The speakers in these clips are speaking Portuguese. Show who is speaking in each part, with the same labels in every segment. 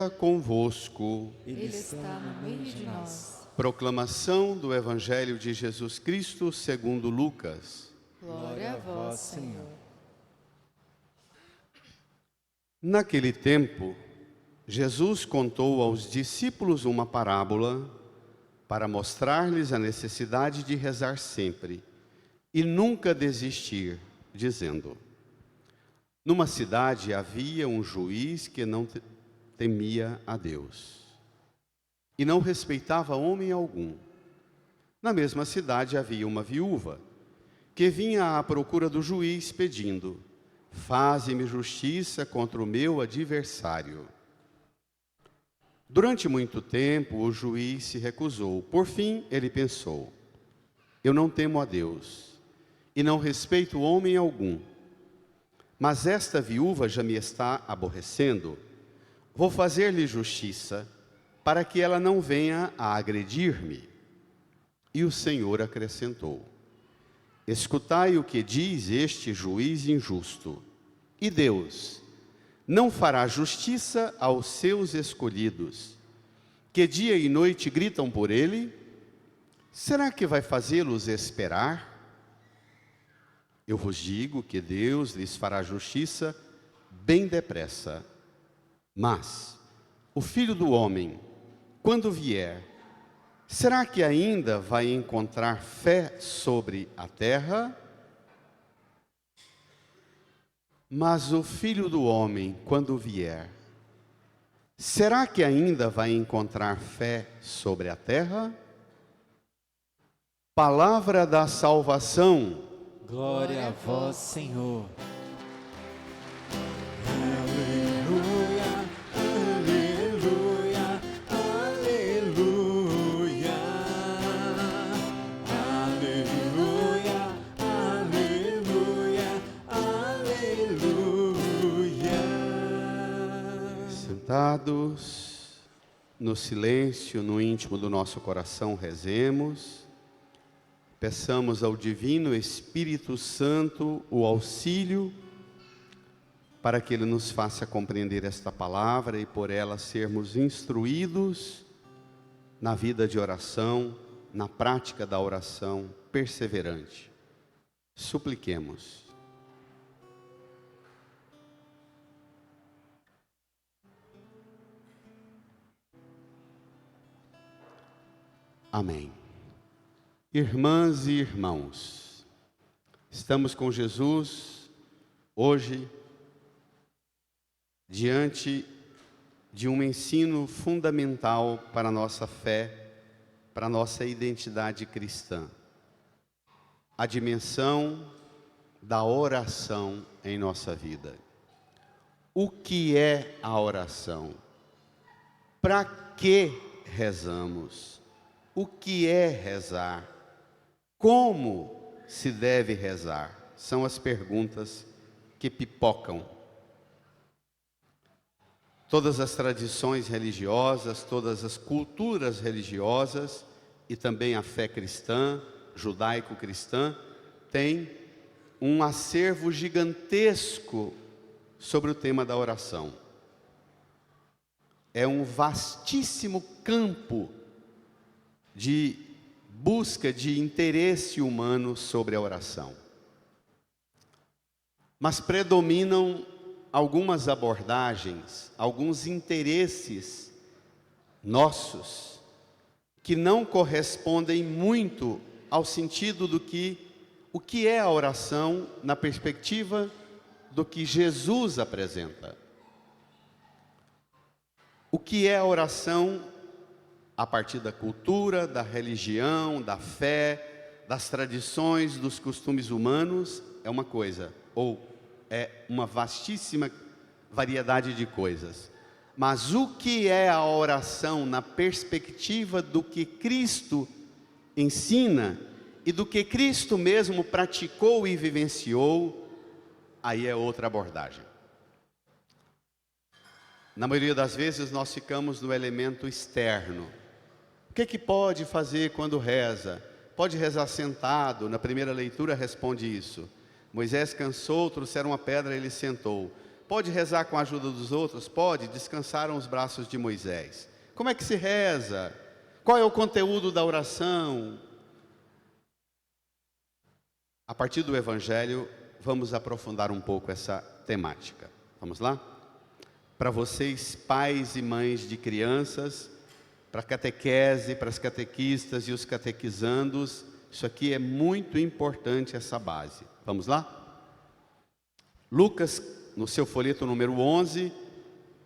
Speaker 1: convosco.
Speaker 2: Ele está no meio de nós.
Speaker 1: Proclamação do Evangelho de Jesus Cristo segundo Lucas.
Speaker 2: Glória a vós, Senhor.
Speaker 1: Naquele tempo, Jesus contou aos discípulos uma parábola para mostrar-lhes a necessidade de rezar sempre e nunca desistir, dizendo: numa cidade havia um juiz que não temia a Deus e não respeitava homem algum. Na mesma cidade havia uma viúva que vinha à procura do juiz pedindo: faze-me justiça contra o meu adversário. Durante muito tempo o juiz se recusou. Por fim ele pensou: eu não temo a Deus e não respeito homem algum, mas esta viúva já me está aborrecendo. Vou fazer-lhe justiça para que ela não venha a agredir-me. E o Senhor acrescentou: escutai o que diz este juiz injusto. E Deus não fará justiça aos seus escolhidos, que dia e noite gritam por ele? Será que vai fazê-los esperar? Eu vos digo que Deus lhes fará justiça bem depressa. Mas o Filho do Homem, quando vier, será que ainda vai encontrar fé sobre a terra? Mas o Filho do Homem, quando vier, será que ainda vai encontrar fé sobre a terra? Palavra da salvação.
Speaker 2: Glória a vós, Senhor.
Speaker 1: Sentados no silêncio, no íntimo do nosso coração, rezemos. Peçamos ao Divino Espírito Santo o auxílio para que Ele nos faça compreender esta palavra e por ela sermos instruídos na vida de oração, na prática da oração perseverante. Supliquemos. Amém. Irmãs e irmãos, estamos com Jesus hoje diante de um ensino fundamental para a nossa fé, para a nossa identidade cristã. A dimensão da oração em nossa vida. O que é a oração? Para que rezamos? O que é rezar? Como se deve rezar? São as perguntas que pipocam. Todas as tradições religiosas, todas as culturas religiosas e também a fé cristã, judaico-cristã, têm um acervo gigantesco sobre o tema da oração. É um vastíssimo campo de busca de interesse humano sobre a oração. Mas predominam algumas abordagens, alguns interesses nossos, que não correspondem muito ao sentido do que o que é a oração na perspectiva do que Jesus apresenta. O que é a oração a partir da cultura, da religião, da fé, das tradições, dos costumes humanos, é uma coisa, ou é uma vastíssima variedade de coisas. Mas o que é a oração na perspectiva do que Cristo ensina e do que Cristo mesmo praticou e vivenciou, aí é outra abordagem. Na maioria das vezes nós ficamos no elemento externo. O que pode fazer quando reza? Pode rezar sentado, na primeira leitura responde isso. Moisés cansou, trouxeram uma pedra, ele sentou. Pode rezar com a ajuda dos outros? Pode. Descansaram os braços de Moisés. Como é que se reza? Qual é o conteúdo da oração? A partir do Evangelho, vamos aprofundar um pouco essa temática. Vamos lá? Para vocês, pais e mães de crianças, para a catequese, para as catequistas e os catequizandos, isso aqui é muito importante, essa base. Vamos lá? Lucas, no seu folheto número 11,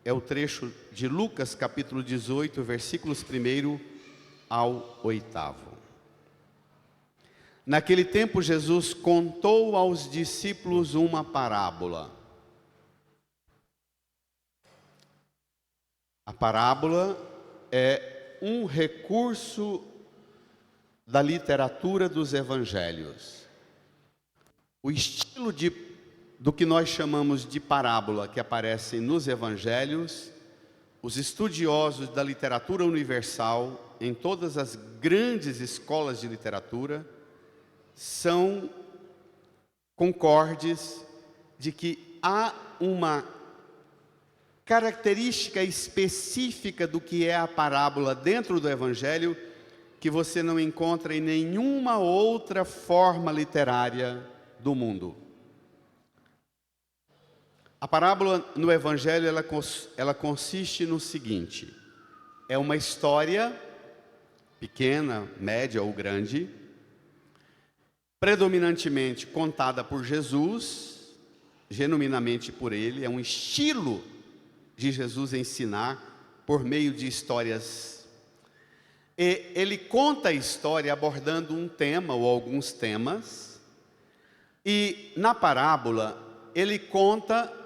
Speaker 1: é o trecho de Lucas, capítulo 18, versículos 1 ao 8. Naquele tempo, Jesus contou aos discípulos uma parábola. A parábola é um recurso da literatura dos evangelhos. O estilo do que nós chamamos de parábola que aparece nos evangelhos, os estudiosos da literatura universal, em todas as grandes escolas de literatura, são concordes de que há uma característica específica do que é a parábola dentro do evangelho que você não encontra em nenhuma outra forma literária do mundo. A parábola no Evangelho, ela consiste no seguinte: é uma história, pequena, média ou grande, predominantemente contada por Jesus, genuinamente por Ele, é um estilo de Jesus ensinar por meio de histórias. E Ele conta a história abordando um tema ou alguns temas, e na parábola Ele conta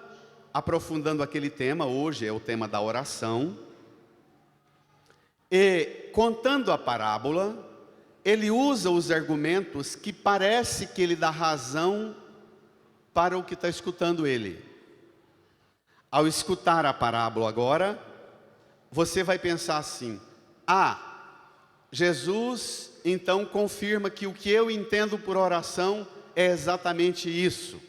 Speaker 1: aprofundando aquele tema. Hoje é o tema da oração, e contando a parábola, ele usa os argumentos que parece que ele dá razão para o que está escutando ele. Ao escutar a parábola agora, você vai pensar assim: Jesus então confirma que o que eu entendo por oração é exatamente isso.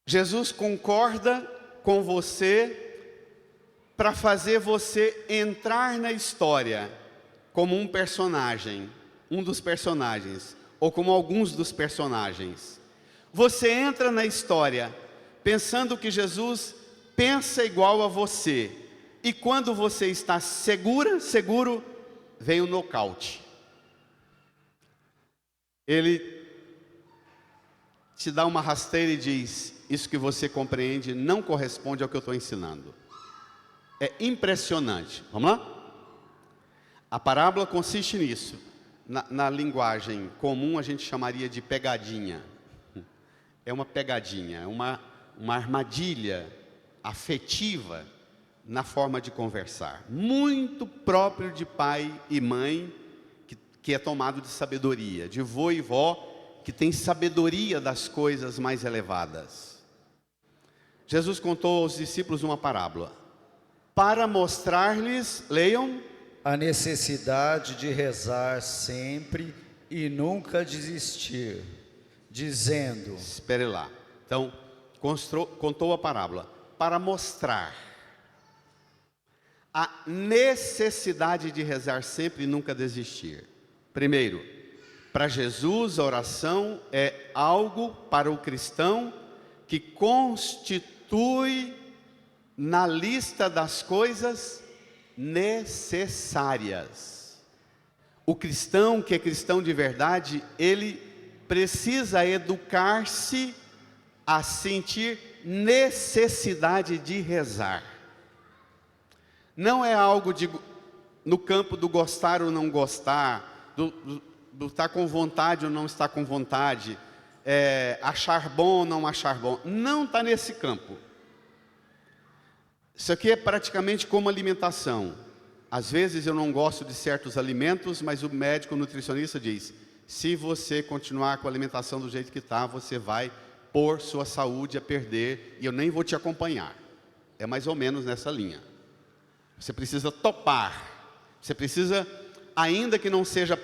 Speaker 1: Jesus concorda com você para fazer você entrar na história como um personagem, um dos personagens, ou como alguns dos personagens. Você entra na história pensando que Jesus pensa igual a você, e quando você está seguro, vem o nocaute. Ele te dá uma rasteira e diz: isso que você compreende não corresponde ao que eu estou ensinando. É impressionante. Vamos lá? A parábola consiste nisso. Na linguagem comum a gente chamaria de pegadinha. É uma pegadinha, é uma armadilha afetiva na forma de conversar, muito próprio de pai e mãe, que é tomado de sabedoria, de vô e vó, que tem sabedoria das coisas mais elevadas. Jesus contou aos discípulos uma parábola para mostrar-lhes, leiam,
Speaker 3: a necessidade de rezar sempre e nunca desistir, dizendo...
Speaker 1: Espere lá. Então, contou a parábola para mostrar a necessidade de rezar sempre e nunca desistir. Primeiro, para Jesus a oração é algo para o cristão que constitui na lista das coisas necessárias. O cristão que é cristão de verdade, ele precisa educar-se a sentir necessidade de rezar. Não é algo no campo do gostar ou não gostar, do estar com vontade ou não estar com vontade, achar bom ou não achar bom. Não está nesse campo. Isso aqui é praticamente como alimentação. Às vezes eu não gosto de certos alimentos, mas o médico nutricionista diz: se você continuar com a alimentação do jeito que está, você vai pôr sua saúde a perder, e eu nem vou te acompanhar. É mais ou menos nessa linha. Você precisa topar. Você precisa, ainda que não seja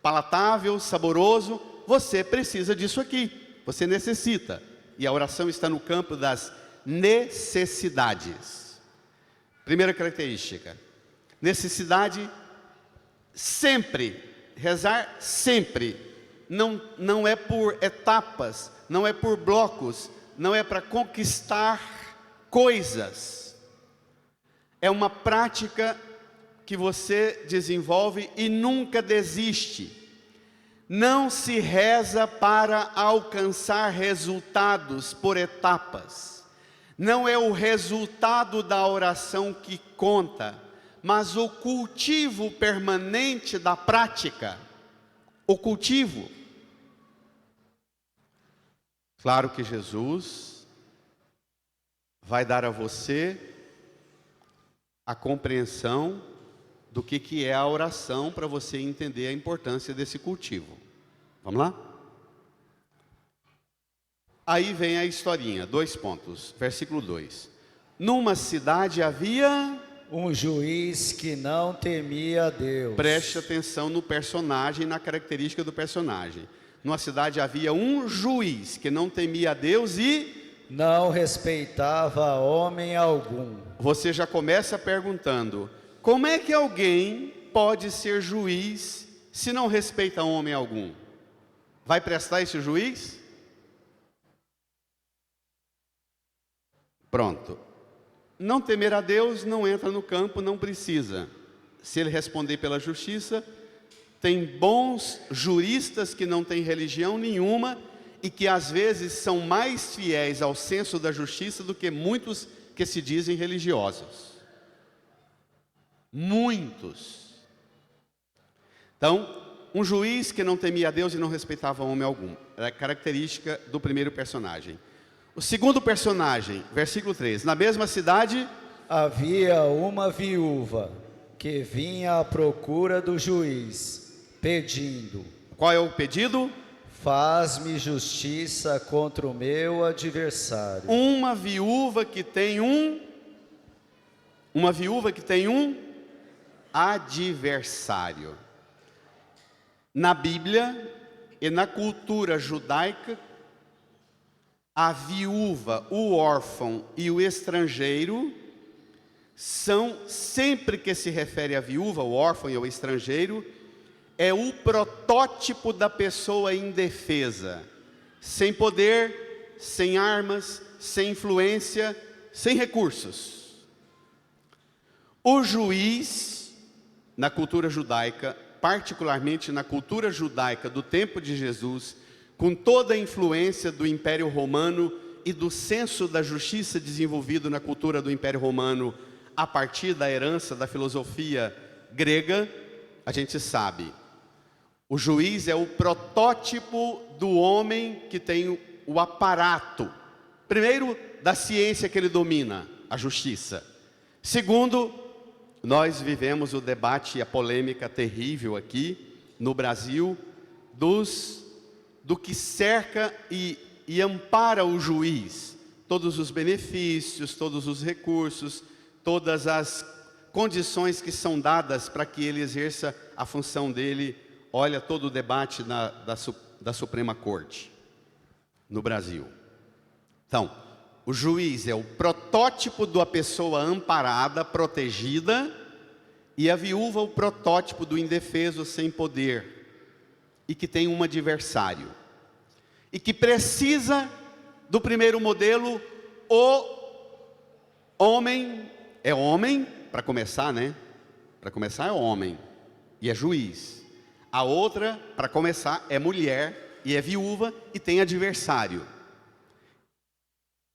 Speaker 1: palatável, saboroso, você precisa disso aqui. Você necessita. E a oração está no campo das necessidades. Primeira característica: necessidade sempre, rezar sempre. Não é por etapas, não é por blocos, não é para conquistar coisas. É uma prática que você desenvolve e nunca desiste. Não se reza para alcançar resultados por etapas. Não é o resultado da oração que conta, mas o cultivo permanente da prática. O cultivo. Claro que Jesus vai dar a você a compreensão do que é a oração, para você entender a importância desse cultivo. Vamos lá? Aí vem a historinha, 2 pontos, versículo 2. Numa cidade havia
Speaker 3: um juiz que não temia a Deus.
Speaker 1: Preste atenção no personagem, na característica do personagem. Numa cidade havia um juiz que não temia a Deus e
Speaker 3: não respeitava homem algum.
Speaker 1: Você já começa perguntando: como é que alguém pode ser juiz se não respeita homem algum? Vai prestar esse juiz? Pronto. Não temer a Deus, não entra no campo, não precisa. Se ele responder pela justiça, tem bons juristas que não têm religião nenhuma e que às vezes são mais fiéis ao senso da justiça do que muitos que se dizem religiosos. Muitos. Então, um juiz que não temia a Deus e não respeitava homem algum. Era a característica do primeiro personagem. O segundo personagem, versículo 3. Na mesma cidade
Speaker 3: havia uma viúva que vinha à procura do juiz, pedindo.
Speaker 1: Qual é o pedido?
Speaker 3: Faz-me justiça contra o meu adversário.
Speaker 1: Uma viúva que tem um adversário. Na Bíblia e na cultura judaica, a viúva, o órfão e o estrangeiro são, sempre que se refere à viúva, o órfão e o estrangeiro, é o protótipo da pessoa indefesa, sem poder, sem armas, sem influência, sem recursos. O juiz, na cultura judaica, particularmente na cultura judaica do tempo de Jesus, com toda a influência do Império Romano e do senso da justiça desenvolvido na cultura do Império Romano, a partir da herança da filosofia grega, a gente sabe, o juiz é o protótipo do homem que tem o aparato, primeiro, da ciência que ele domina, a justiça. Segundo, nós vivemos o debate e a polêmica terrível aqui no Brasil do que cerca e ampara o juiz, todos os benefícios, todos os recursos, todas as condições que são dadas para que ele exerça a função dele. Olha todo o debate da Suprema Corte no Brasil. Então, o juiz é o protótipo da pessoa amparada, protegida, e a viúva o protótipo do indefeso, sem poder, e que tem um adversário, e que precisa do primeiro modelo. O homem, é homem, para começar, né? Para começar é homem, e é juiz. A outra, para começar, é mulher, e é viúva, e tem adversário.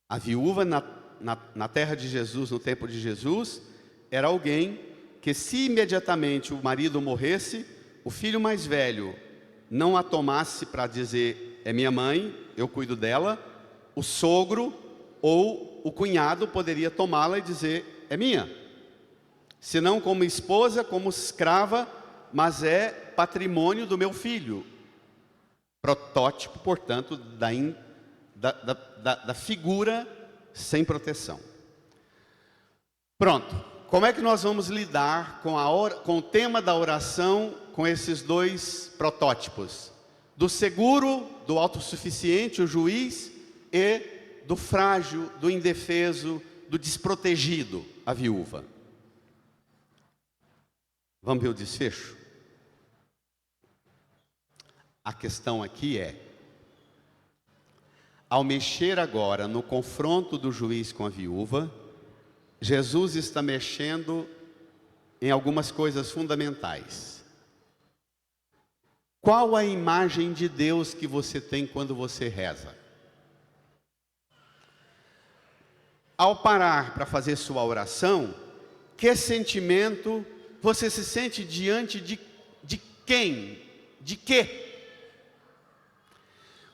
Speaker 1: A viúva na terra de Jesus, no tempo de Jesus, era alguém que, se imediatamente o marido morresse, o filho mais velho não a tomasse para dizer: é minha mãe, eu cuido dela, o sogro ou o cunhado poderia tomá-la e dizer: é minha. Se não como esposa, como escrava, mas é patrimônio do meu filho. Protótipo, portanto, da figura sem proteção. Pronto. Como é que nós vamos lidar com o tema da oração, com esses dois protótipos? Do seguro, do autossuficiente, o juiz, e do frágil, do indefeso, do desprotegido, a viúva. Vamos ver o desfecho? A questão aqui é, ao mexer agora no confronto do juiz com a viúva, Jesus está mexendo em algumas coisas fundamentais. Qual a imagem de Deus que você tem quando você reza? Ao parar para fazer sua oração, que sentimento você se sente diante de quem? De quê?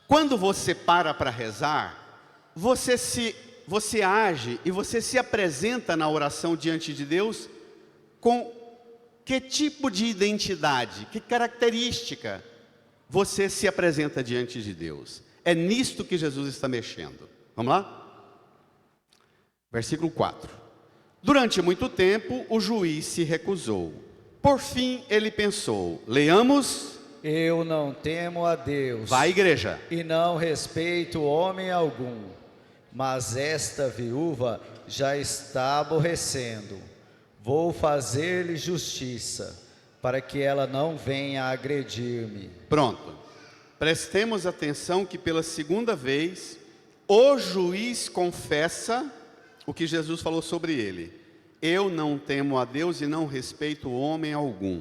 Speaker 1: Quando você para rezar, você age e você se apresenta na oração diante de Deus com que tipo de identidade, que característica você se apresenta diante de Deus? É nisto que Jesus está mexendo. Vamos lá? Versículo 4. Durante muito tempo o juiz se recusou. Por fim ele pensou, leamos...
Speaker 3: Eu não temo a Deus.
Speaker 1: Vai, igreja.
Speaker 3: E não respeito homem algum. Mas esta viúva já está aborrecendo. Vou fazer-lhe justiça, para que ela não venha agredir-me.
Speaker 1: Pronto. Prestemos atenção que pela segunda vez, o juiz confessa o que Jesus falou sobre ele. Eu não temo a Deus e não respeito homem algum.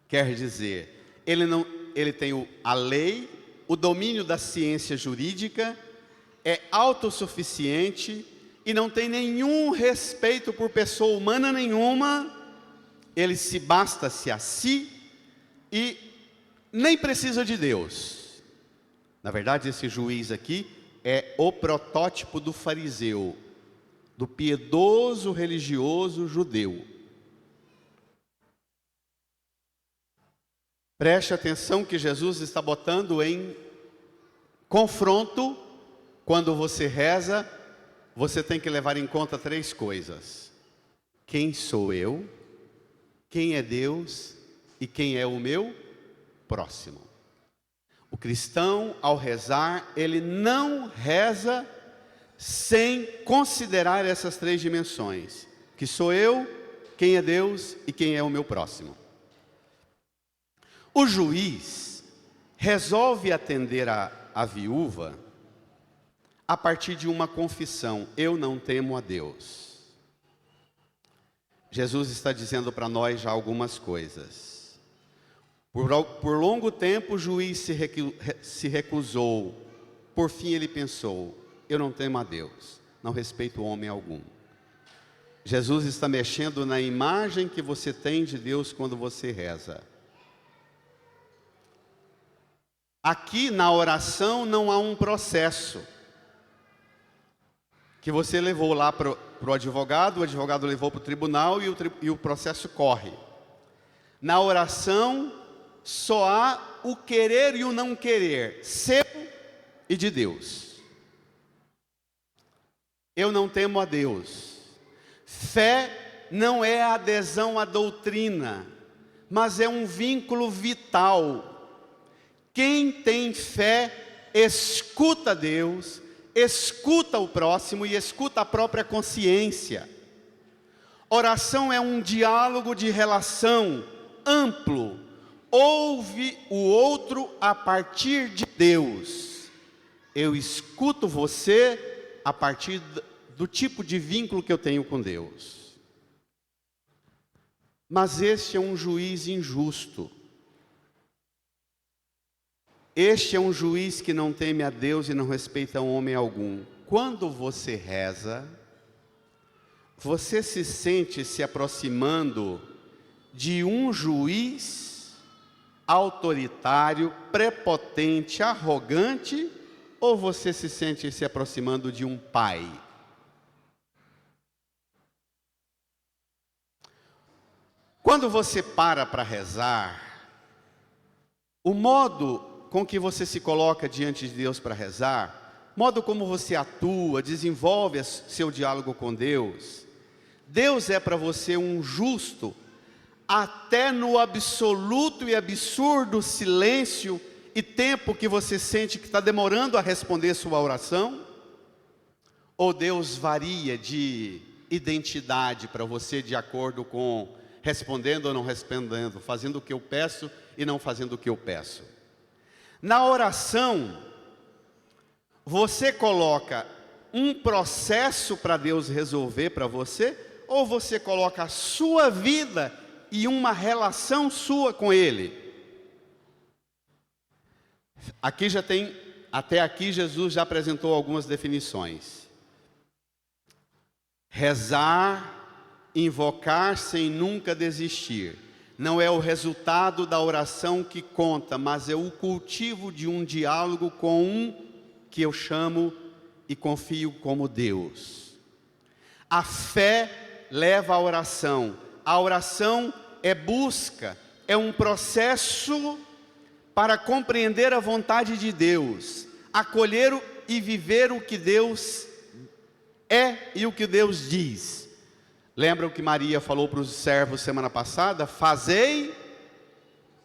Speaker 1: Quer dizer, ele tem a lei, o domínio da ciência jurídica, é autossuficiente e não tem nenhum respeito por pessoa humana nenhuma. Ele se basta-se a si e nem precisa de Deus. Na verdade, esse juiz aqui é o protótipo do fariseu, do piedoso religioso judeu. Preste atenção que Jesus está botando em confronto. Quando você reza, você tem que levar em conta 3 coisas: quem sou eu, quem é Deus e quem é o meu próximo. O cristão, ao rezar, ele não reza sem considerar essas 3 dimensões: que sou eu, quem é Deus e quem é o meu próximo. O juiz resolve atender a viúva a partir de uma confissão: eu não temo a Deus. Jesus está dizendo para nós já algumas coisas. Por longo tempo o juiz se recusou. Por fim ele pensou: eu não temo a Deus, não respeito homem algum. Jesus está mexendo na imagem que você tem de Deus quando você reza. Aqui na oração não há um processo que você levou lá para o advogado levou para o tribunal e o processo corre. Na oração só há o querer e o não querer, seu e de Deus. Eu não temo a Deus. Fé não é adesão à doutrina, mas é um vínculo vital. Quem tem fé, escuta Deus, escuta o próximo e escuta a própria consciência. Oração é um diálogo de relação amplo. Ouve o outro a partir de Deus. Eu escuto você a partir do tipo de vínculo que eu tenho com Deus. Mas este é um juiz injusto. Este é um juiz que não teme a Deus e não respeita homem algum. Quando você reza, você se sente se aproximando de um juiz autoritário, prepotente, arrogante, ou você se sente se aproximando de um pai? Quando você para rezar, o modo com que você se coloca diante de Deus para rezar, modo como você atua, desenvolve seu diálogo com Deus. Deus é para você um justo, até no absoluto e absurdo silêncio e tempo que você sente que está demorando a responder sua oração. Ou Deus varia de identidade para você de acordo com respondendo ou não respondendo, fazendo o que eu peço e não fazendo o que eu peço? Na oração, você coloca um processo para Deus resolver para você, ou você coloca a sua vida e uma relação sua com Ele? Aqui já tem, até aqui Jesus já apresentou algumas definições. Rezar, invocar sem nunca desistir. Não é o resultado da oração que conta, mas é o cultivo de um diálogo com um que eu chamo e confio como Deus. A fé leva à oração. A oração é busca, é um processo para compreender a vontade de Deus, acolher e viver o que Deus é e o que Deus diz. Lembra o que Maria falou para os servos semana passada? Fazei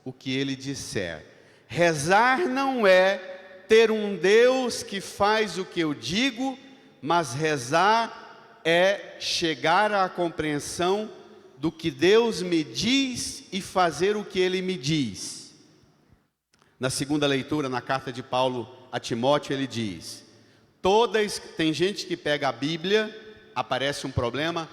Speaker 1: o que Ele disser. Rezar não é ter um Deus que faz o que eu digo, mas rezar é chegar à compreensão do que Deus me diz e fazer o que Ele me diz. Na segunda leitura, na carta de Paulo a Timóteo, ele diz: tem gente que pega a Bíblia, aparece um problema,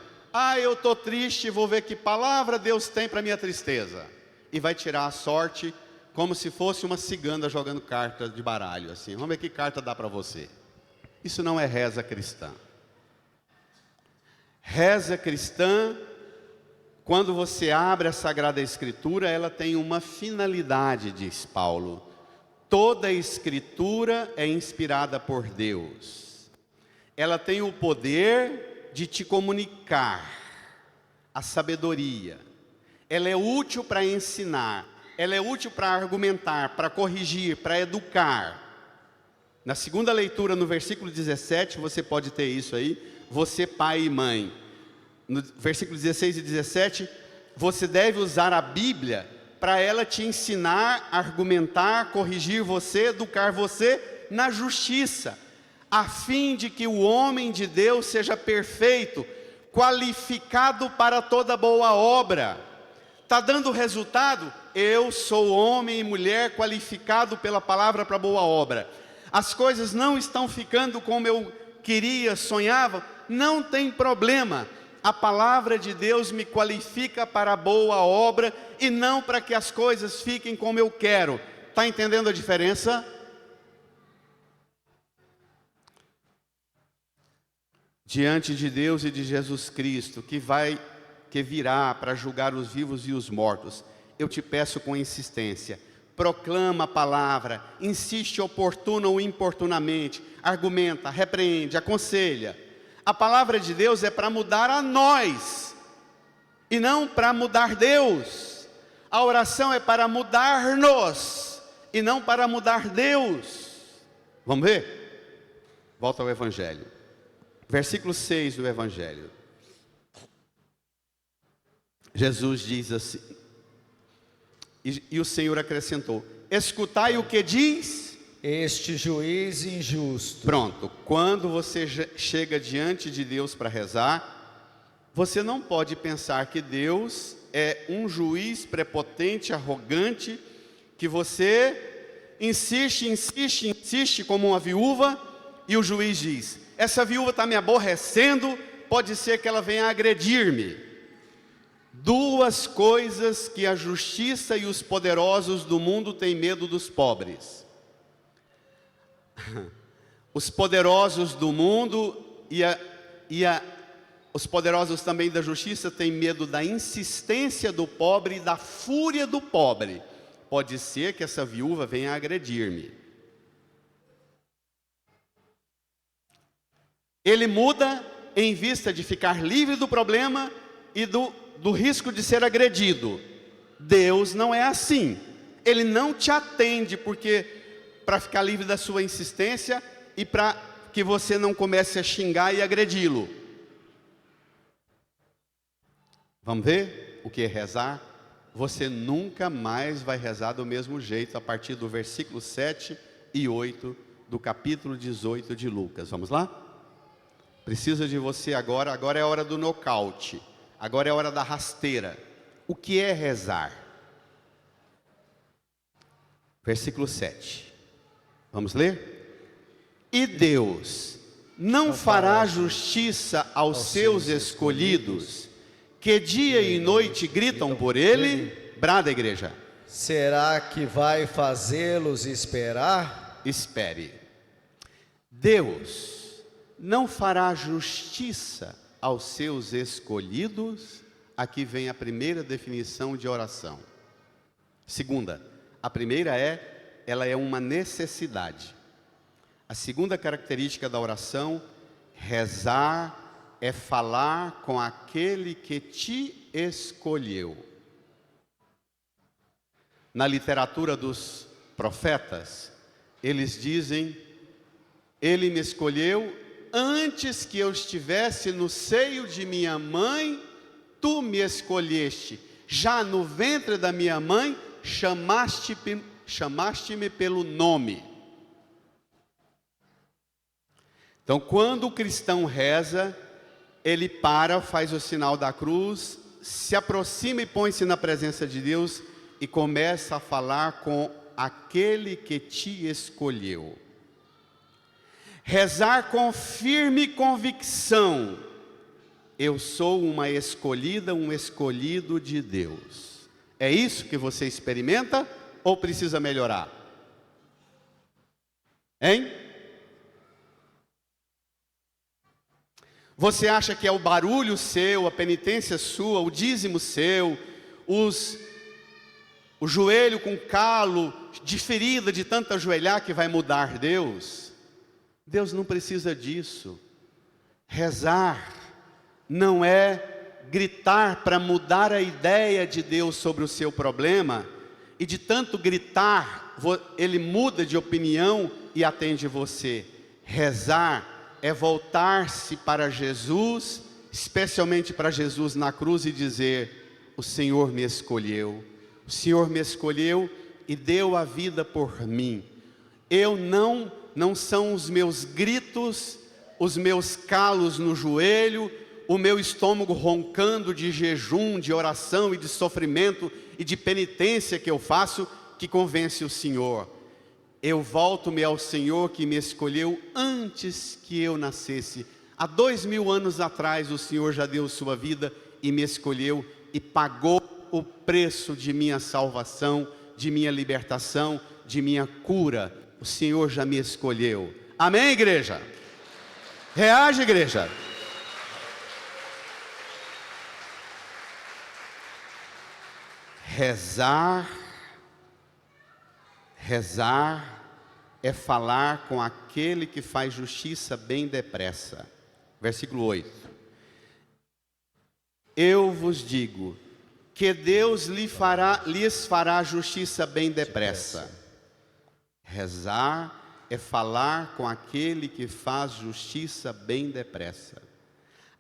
Speaker 1: eu estou triste, vou ver que palavra Deus tem para minha tristeza, e vai tirar a sorte, como se fosse uma cigana jogando carta de baralho, assim, vamos ver que carta dá para você. Isso não é reza cristã. Reza cristã, quando você abre a Sagrada Escritura, ela tem uma finalidade, diz Paulo. Toda a Escritura é inspirada por Deus. Ela tem o poder de te comunicar a sabedoria. Ela é útil para ensinar. Ela é útil para argumentar, para corrigir, para educar. Na segunda leitura, no versículo 17, você pode ter isso aí. Você, pai e mãe. No versículo 16 e 17, você deve usar a Bíblia para ela te ensinar, argumentar, corrigir você, educar você na justiça, a fim de que o homem de Deus seja perfeito, qualificado para toda boa obra. Está dando resultado? Eu sou homem e mulher qualificado pela palavra para boa obra. As coisas não estão ficando como eu queria, sonhava, não tem problema. A palavra de Deus me qualifica para a boa obra e não para que as coisas fiquem como eu quero. Está entendendo a diferença? Diante de Deus e de Jesus Cristo, que virá para julgar os vivos e os mortos, eu te peço com insistência, proclama a palavra, insiste oportuna ou importunamente, argumenta, repreende, aconselha. A palavra de Deus é para mudar a nós, e não para mudar Deus. A oração é para mudar-nos, e não para mudar Deus. Vamos ver? Volta ao Evangelho. Versículo 6 do Evangelho. Jesus diz assim, e o Senhor acrescentou: escutai o que diz
Speaker 3: este juiz injusto.
Speaker 1: Pronto, quando você chega diante de Deus para rezar, você não pode pensar que Deus é um juiz prepotente, arrogante, que você insiste como uma viúva, e o juiz diz: essa viúva está me aborrecendo, pode ser que ela venha agredir-me. Duas coisas que a justiça e os poderosos do mundo têm medo dos pobres. Os poderosos do mundo os poderosos também da justiça têm medo da insistência do pobre e da fúria do pobre. Pode ser que essa viúva venha agredir-me. Ele muda em vista de ficar livre do problema e do risco de ser agredido. Deus não é assim. Ele não te atende para ficar livre da sua insistência e para que você não comece a xingar e agredi-lo. Vamos ver o que é rezar? Você nunca mais vai rezar do mesmo jeito a partir do versículo 7 e 8 do capítulo 18 de Lucas. Vamos lá? precisa de você agora. Agora é a hora do nocaute. Agora é a hora da rasteira. O que é rezar? Versículo 7. Vamos ler? E Deus não fará justiça aos seus escolhidos, que dia e noite gritam por ele? Brada, igreja.
Speaker 3: Será que vai fazê-los esperar?
Speaker 1: Espere. Deus não fará justiça aos seus escolhidos. Aqui vem a primeira definição de oração. Segunda, a primeira ela é uma necessidade. A segunda característica da oração, rezar, é falar com aquele que te escolheu. Na literatura dos profetas, eles dizem: Ele me escolheu antes que eu estivesse no seio de minha mãe, tu me escolheste. Já no ventre da minha mãe, chamaste-me pelo nome. Então, quando o cristão reza, ele para, faz o sinal da cruz, se aproxima e põe-se na presença de Deus e começa a falar com aquele que te escolheu. Rezar com firme convicção: eu sou uma escolhida, um escolhido de Deus. É isso que você experimenta ou precisa melhorar? Hein? Você acha que é o barulho seu, a penitência sua, o dízimo seu, o joelho com calo de ferida de tanto ajoelhar que vai mudar Deus? Deus não precisa disso. Rezar não é gritar para mudar a ideia de Deus sobre o seu problema, e de tanto gritar, Ele muda de opinião e atende você. Rezar é voltar-se para Jesus, especialmente para Jesus na cruz, e dizer: o Senhor me escolheu, o Senhor me escolheu e deu a vida por mim. Eu não são os meus gritos, os meus calos no joelho, o meu estômago roncando de jejum, de oração e de sofrimento e de penitência que eu faço, que convence o Senhor. Eu volto-me ao Senhor que me escolheu antes que eu nascesse. Há 2000 anos atrás o Senhor já deu sua vida e me escolheu e pagou o preço de minha salvação, de minha libertação, de minha cura. O Senhor já me escolheu. Amém, igreja? Reage, igreja. Rezar é falar com aquele que faz justiça bem depressa. Versículo 8. Eu vos digo que Deus lhes fará justiça bem depressa. Rezar é falar com aquele que faz justiça bem depressa.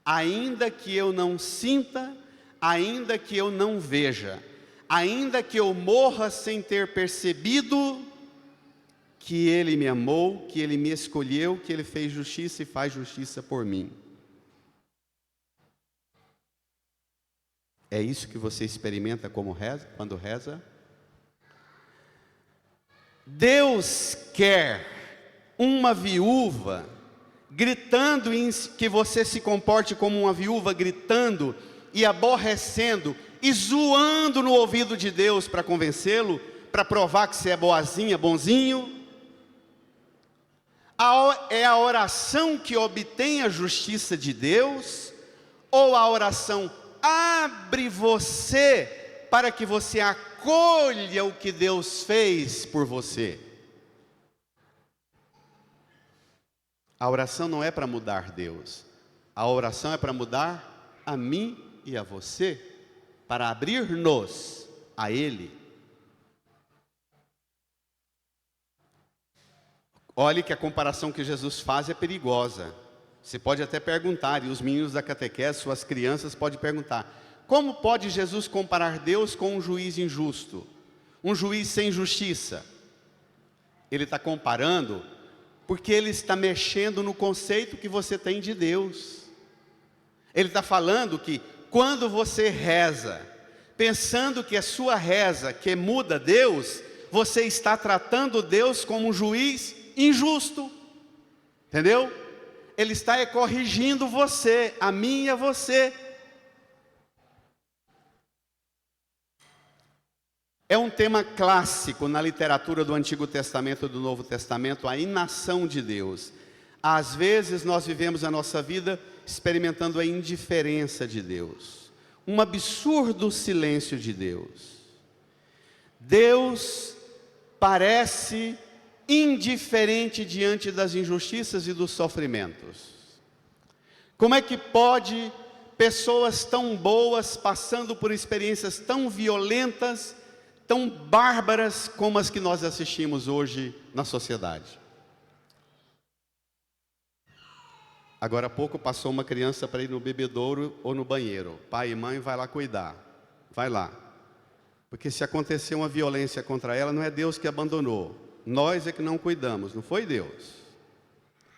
Speaker 1: Ainda que eu não sinta, ainda que eu não veja, ainda que eu morra sem ter percebido que Ele me amou, que Ele me escolheu, que Ele fez justiça e faz justiça por mim. É isso que você experimenta quando reza? Deus quer uma viúva gritando, que você se comporte como uma viúva gritando e aborrecendo e zoando no ouvido de Deus para convencê-lo, para provar que você é boazinha, bonzinho. É a oração que obtém a justiça de Deus, ou a oração abre você para que você acolha o que Deus fez por você? A oração não é para mudar Deus, a oração é para mudar a mim e a você, para abrir-nos a Ele. Olhe que a comparação que Jesus faz é perigosa. Você pode até perguntar, e os meninos da catequese, suas crianças, podem perguntar: como pode Jesus comparar Deus com um juiz injusto? Um juiz sem justiça? Ele está comparando porque ele está mexendo no conceito que você tem de Deus. Ele está falando que quando você reza, pensando que a sua reza que muda Deus, você está tratando Deus como um juiz injusto. Entendeu? Ele está corrigindo você, a mim e a você. É um tema clássico na literatura do Antigo Testamento e do Novo Testamento, a inação de Deus. Às vezes nós vivemos a nossa vida experimentando a indiferença de Deus, um absurdo silêncio de Deus. Deus parece indiferente diante das injustiças e dos sofrimentos. Como é que pode pessoas tão boas passando por experiências tão violentas, tão bárbaras como as que nós assistimos hoje na sociedade? Agora há pouco passou uma criança para ir no bebedouro ou no banheiro. Pai e mãe vai lá cuidar. Vai lá. Porque se acontecer uma violência contra ela, não é Deus que abandonou. Nós é que não cuidamos, não foi Deus.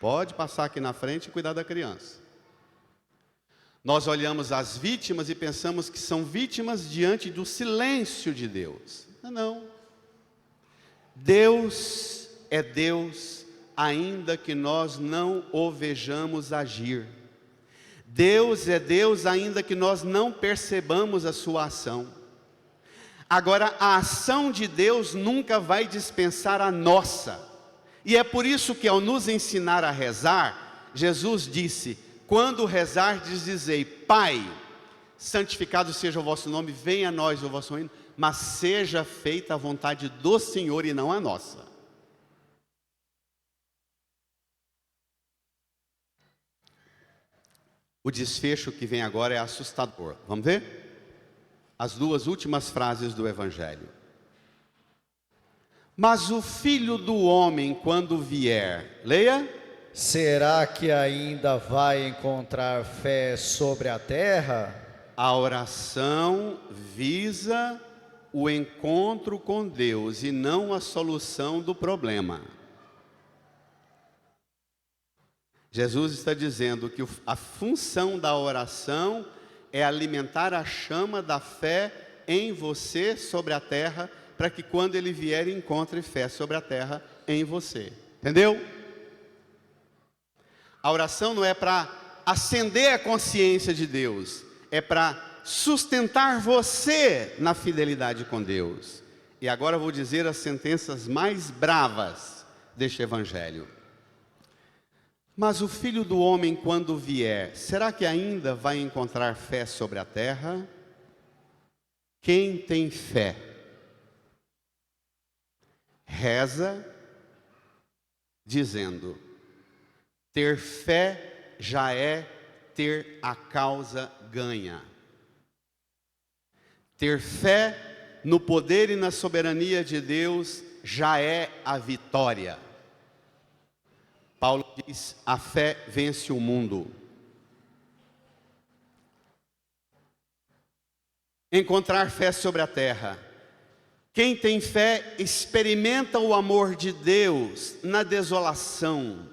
Speaker 1: Pode passar aqui na frente e cuidar da criança. Nós olhamos as vítimas e pensamos que são vítimas diante do silêncio de Deus. Não. Deus é Deus, ainda que nós não o vejamos agir. Deus é Deus, ainda que nós não percebamos a sua ação. Agora, a ação de Deus nunca vai dispensar a nossa. E é por isso que ao nos ensinar a rezar, Jesus disse: quando rezar, dizei: Pai, santificado seja o vosso nome, venha a nós o vosso reino, mas seja feita a vontade do Senhor e não a nossa. O desfecho que vem agora é assustador. Vamos ver? As duas últimas frases do Evangelho. Mas o Filho do Homem, quando vier, leia.
Speaker 3: Será que ainda vai encontrar fé sobre a terra?
Speaker 1: A oração visa o encontro com Deus e não a solução do problema. Jesus está dizendo que a função da oração é alimentar a chama da fé em você sobre a terra, para que quando ele vier encontre fé sobre a terra em você. Entendeu? A oração não é para acender a consciência de Deus, é para sustentar você na fidelidade com Deus. E agora eu vou dizer as sentenças mais bravas deste Evangelho. Mas o Filho do Homem, quando vier, será que ainda vai encontrar fé sobre a terra? Quem tem fé, reza, dizendo: ter fé já é ter a causa ganha. Ter fé no poder e na soberania de Deus já é a vitória. Paulo diz: a fé vence o mundo. Encontrar fé sobre a terra. Quem tem fé experimenta o amor de Deus na desolação.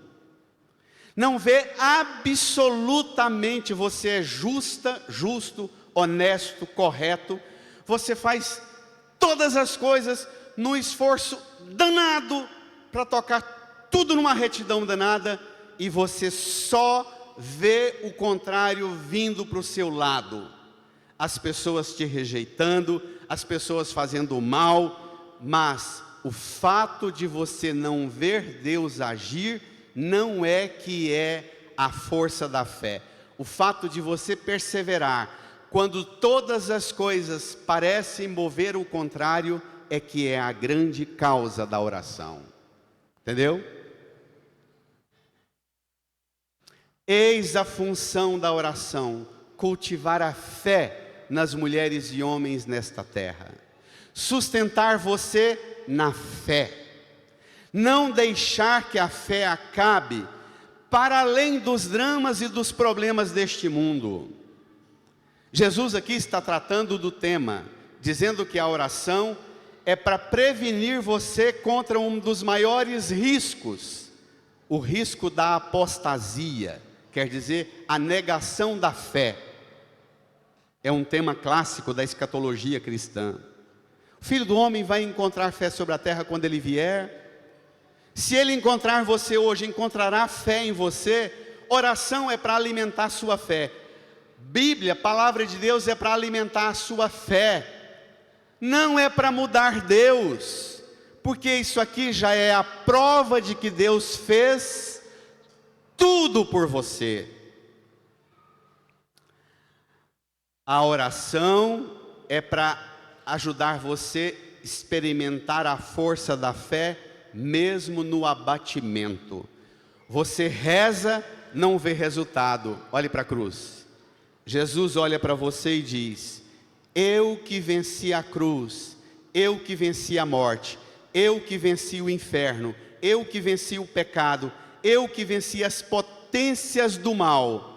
Speaker 1: Não vê absolutamente, você é justo, honesto, correto. Você faz todas as coisas num esforço danado para tocar tudo numa retidão danada, e você só vê o contrário vindo para o seu lado. As pessoas te rejeitando, as pessoas fazendo mal, mas o fato de você não ver Deus agir não é que é a força da fé. O fato de você perseverar quando todas as coisas parecem mover o contrário é que é a grande causa da oração. Entendeu? Eis a função da oração: cultivar a fé nas mulheres e homens nesta terra, sustentar você na fé, não deixar que a fé acabe para além dos dramas e dos problemas deste mundo. Jesus aqui está tratando do tema, dizendo que a oração é para prevenir você contra um dos maiores riscos o risco da apostasia, quer dizer, a negação da fé. É um tema clássico da escatologia cristã. O Filho do Homem vai encontrar fé sobre a terra quando ele vier. Se ele encontrar você hoje, encontrará fé em você. Oração é para alimentar a sua fé. Bíblia, palavra de Deus, é para alimentar a sua fé. Não é para mudar Deus, porque isso aqui já é a prova de que Deus fez tudo por você. A oração é para ajudar você a experimentar a força da fé, mesmo no abatimento. Você reza, não vê resultado. Olhe para a cruz. Jesus olha para você e diz: eu que venci a cruz, eu que venci a morte, eu que venci o inferno, eu que venci o pecado, eu que venci as potências do mal.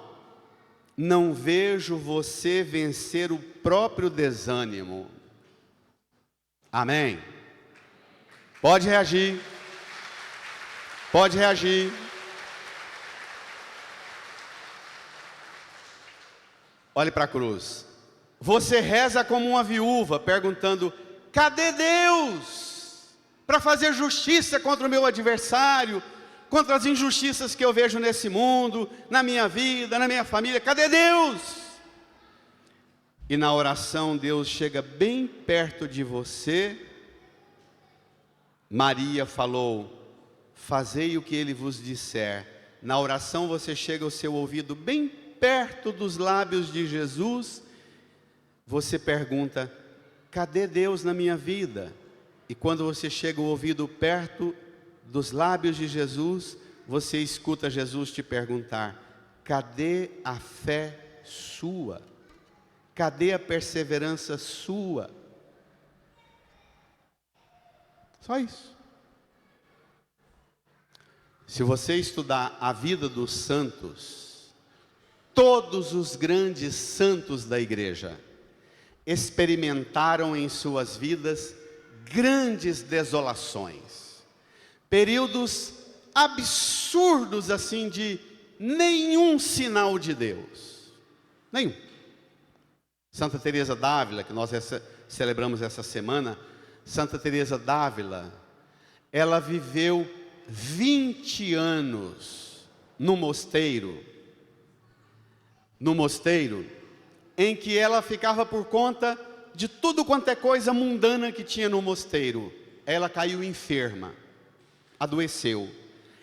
Speaker 1: Não vejo você vencer o próprio desânimo. Amém? Pode reagir. Pode reagir. Olhe para a cruz. Você reza como uma viúva, perguntando: cadê Deus para fazer justiça contra o meu adversário, contra as injustiças que eu vejo nesse mundo, na minha vida, na minha família? Cadê Deus? E na oração Deus chega bem perto de você. Maria falou: fazei o que ele vos disser. Na oração você chega ao seu ouvido bem perto dos lábios de Jesus. Você pergunta: cadê Deus na minha vida? E quando você chega o ouvido perto dos lábios de Jesus, você escuta Jesus te perguntar: cadê a fé sua? Cadê a perseverança sua? Só isso. Se você estudar a vida dos santos, todos os grandes santos da igreja experimentaram em suas vidas grandes desolações, períodos absurdos assim de nenhum sinal de Deus, nenhum. Santa Teresa d'Ávila, que nós celebramos essa semana, Santa Teresa d'Ávila, ela viveu 20 anos no mosteiro, em que ela ficava por conta de tudo quanto é coisa mundana que tinha no mosteiro. Ela caiu enferma, adoeceu.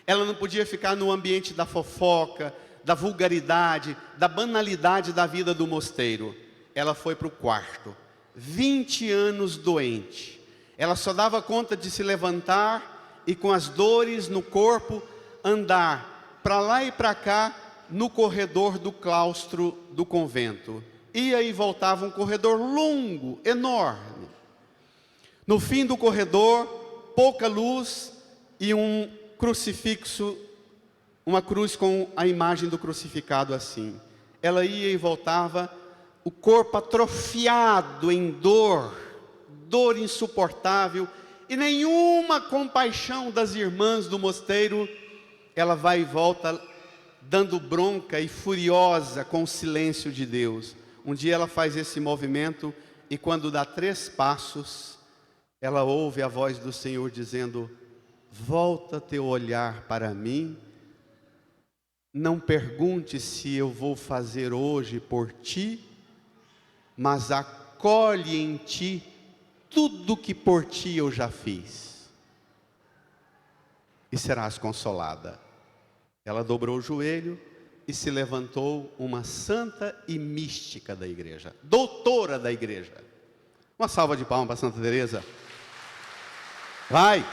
Speaker 1: Ela não podia ficar no ambiente da fofoca, da vulgaridade, da banalidade da vida do mosteiro. Ela foi para o quarto, 20 anos doente. Ela só dava conta de se levantar e, com as dores no corpo, andar para lá e para cá no corredor do claustro do convento. Ia e voltava, um corredor longo, enorme. No fim do corredor, pouca luz e um crucifixo, uma cruz com a imagem do crucificado assim. Ela ia e voltava, o corpo atrofiado em dor insuportável, e nenhuma compaixão das irmãs do mosteiro. Ela vai e volta, dando bronca e furiosa com o silêncio de Deus. Um dia ela faz esse movimento, e quando dá 3 passos, ela ouve a voz do Senhor dizendo: volta teu olhar para mim, não pergunte se eu vou fazer hoje por ti, mas acolhe em ti tudo que por ti eu já fiz, e serás consolada. Ela dobrou o joelho e se levantou, uma santa e mística da igreja, doutora da igreja. Uma salva de palmas para Santa Teresa. Vai!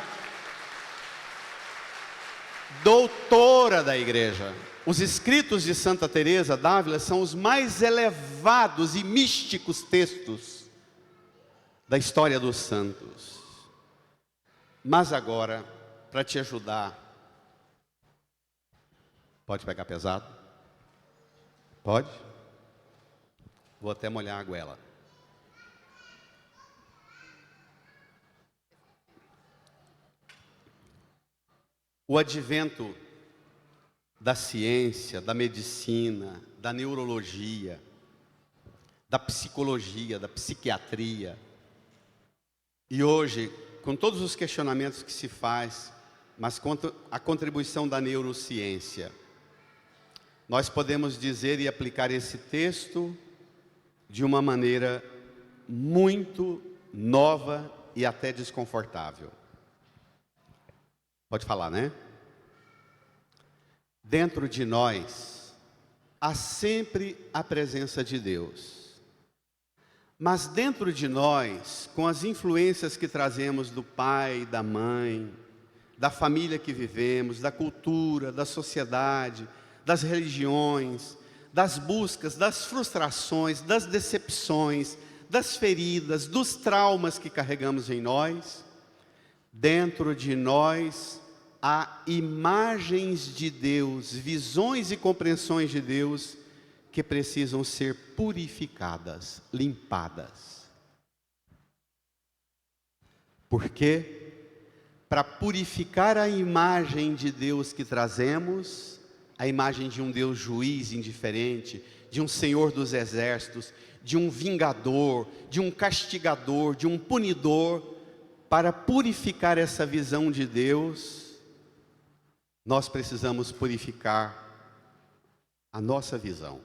Speaker 1: Doutora da igreja. Os escritos de Santa Teresa d'Ávila são os mais elevados e místicos textos da história dos santos. Mas agora, para te ajudar, pode pegar pesado? Pode? Vou até molhar a goela. O advento da ciência, da medicina, da neurologia, da psicologia, da psiquiatria. E hoje, com todos os questionamentos que se faz, mas com a contribuição da neurociência, nós podemos dizer e aplicar esse texto de uma maneira muito nova e até desconfortável. Pode falar, né? Dentro de nós há sempre a presença de Deus. Mas dentro de nós, com as influências que trazemos do pai, da mãe, da família que vivemos, da cultura, da sociedade, das religiões, das buscas, das frustrações, das decepções, das feridas, dos traumas que carregamos em nós, dentro de nós há imagens de Deus, visões e compreensões de Deus que precisam ser purificadas, limpadas. Porque para purificar a imagem de Deus que trazemos, a imagem de um Deus juiz indiferente, de um Senhor dos exércitos, de um vingador, de um castigador, de um punidor, para purificar essa visão de Deus, nós precisamos purificar a nossa visão.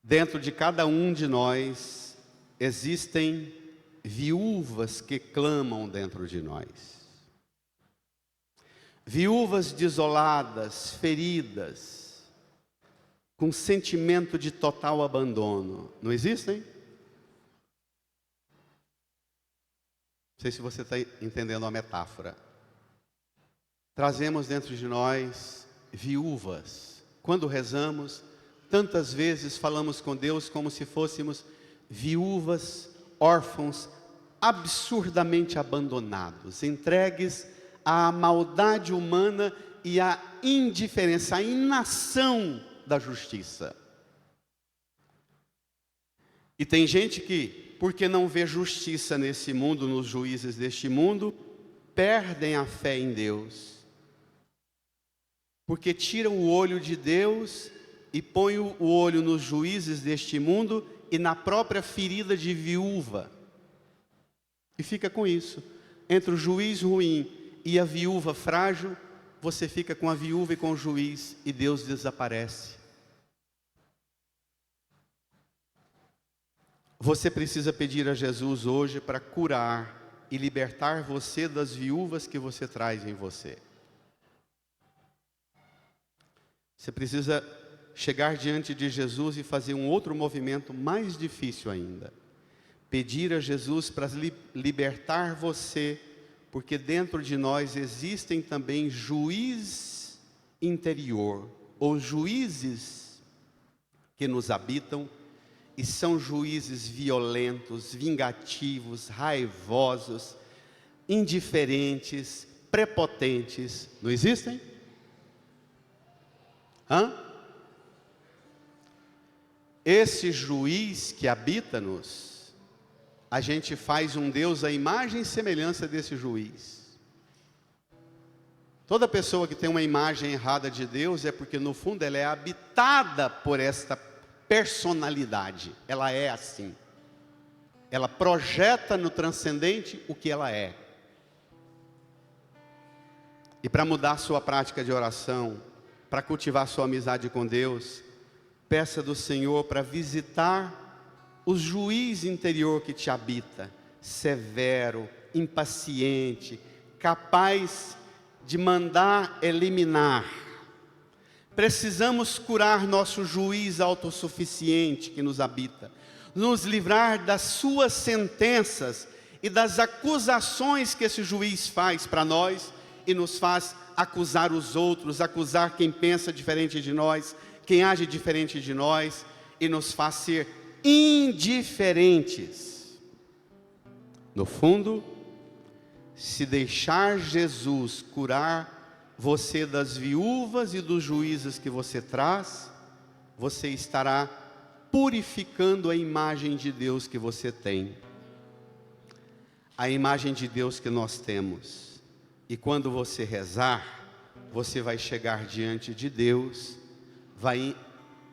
Speaker 1: Dentro de cada um de nós existem viúvas que clamam dentro de nós. Viúvas desoladas, feridas, com sentimento de total abandono. Não existem? Não sei se você está entendendo a metáfora. Trazemos dentro de nós viúvas. Quando rezamos, tantas vezes falamos com Deus como se fôssemos viúvas, órfãos, absurdamente abandonados, entregues à maldade humana e à indiferença, à inação da justiça. E tem gente que, porque não vê justiça nesse mundo, nos juízes deste mundo, perdem a fé em Deus. Porque tiram o olho de Deus e põem o olho nos juízes deste mundo e na própria ferida de viúva. E fica com isso. Entre o juiz ruim e a viúva frágil, você fica com a viúva e com o juiz e Deus desaparece. Você precisa pedir a Jesus hoje para curar e libertar você das viúvas que você traz em você. Você precisa chegar diante de Jesus e fazer um outro movimento mais difícil ainda. Pedir a Jesus para libertar você, porque dentro de nós existem também juiz interior, ou juízes que nos habitam, e são juízes violentos, vingativos, raivosos, indiferentes, prepotentes. Não existem? Esse juiz que habita-nos, a gente faz um Deus à imagem e semelhança desse juiz. Toda pessoa que tem uma imagem errada de Deus é porque no fundo ela é habitada por esta personalidade. Ela é assim. Ela projeta no transcendente o que ela é. E para mudar a sua prática de oração, para cultivar sua amizade com Deus, peça do Senhor para visitar o juiz interior que te habita, severo, impaciente, capaz de mandar eliminar. Precisamos curar nosso juiz autossuficiente que nos habita, nos livrar das suas sentenças e das acusações que esse juiz faz para nós e nos faz acusar os outros, acusar quem pensa diferente de nós, quem age diferente de nós, e nos faz ser indiferentes. No fundo, se deixar Jesus curar você das viúvas e dos juízes que você traz, você estará purificando a imagem de Deus que você tem, a imagem de Deus que nós temos. E quando você rezar, você vai chegar diante de Deus, vai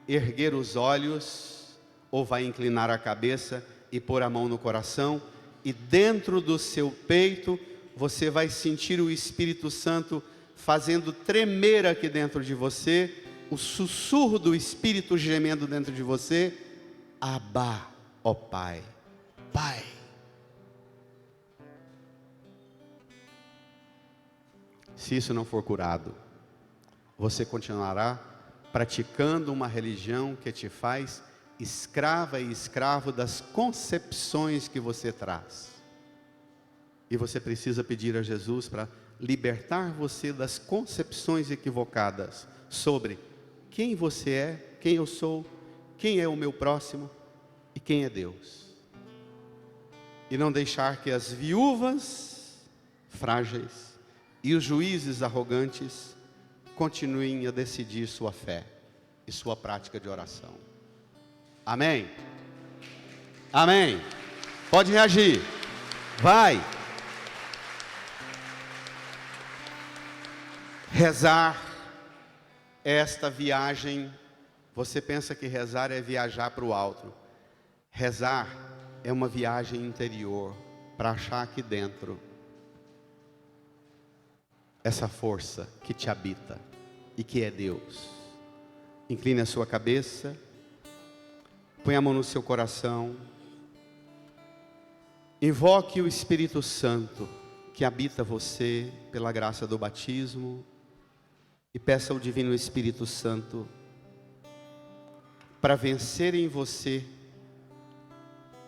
Speaker 1: erguer os olhos, ou vai inclinar a cabeça e pôr a mão no coração, e dentro do seu peito, você vai sentir o Espírito Santo fazendo tremer aqui dentro de você, o sussurro do Espírito gemendo dentro de você: Abá, ó Pai, Pai. Se isso não for curado, você continuará praticando uma religião que te faz escrava e escravo das concepções que você traz. E você precisa pedir a Jesus para libertar você das concepções equivocadas sobre quem você é, quem eu sou, quem é o meu próximo e quem é Deus. E não deixar que as viúvas frágeis e os juízes arrogantes continuem a decidir sua fé e sua prática de oração. Amém? Amém? Pode reagir. Vai. Rezar esta viagem. Você pensa que rezar é viajar para o alto. Rezar é uma viagem interior para achar aqui dentro essa força que te habita e que é Deus. Incline a sua cabeça, põe a mão no seu coração, invoque o Espírito Santo que habita você pela graça do batismo e peça ao Divino Espírito Santo para vencer em você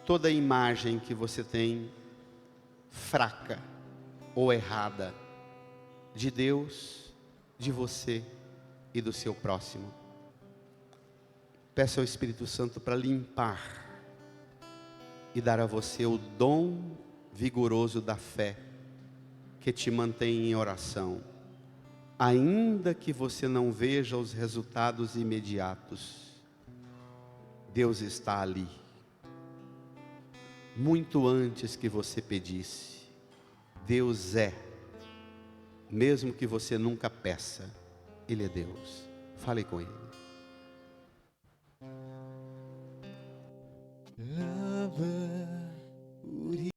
Speaker 1: toda a imagem que você tem fraca ou errada de Deus, de você e do seu próximo. Peça ao Espírito Santo para limpar e dar a você o dom vigoroso da fé que te mantém em oração, ainda que você não veja os resultados imediatos. Deus está ali, muito antes que você pedisse. Deus é, mesmo que você nunca peça, Ele é Deus. Fale com Ele.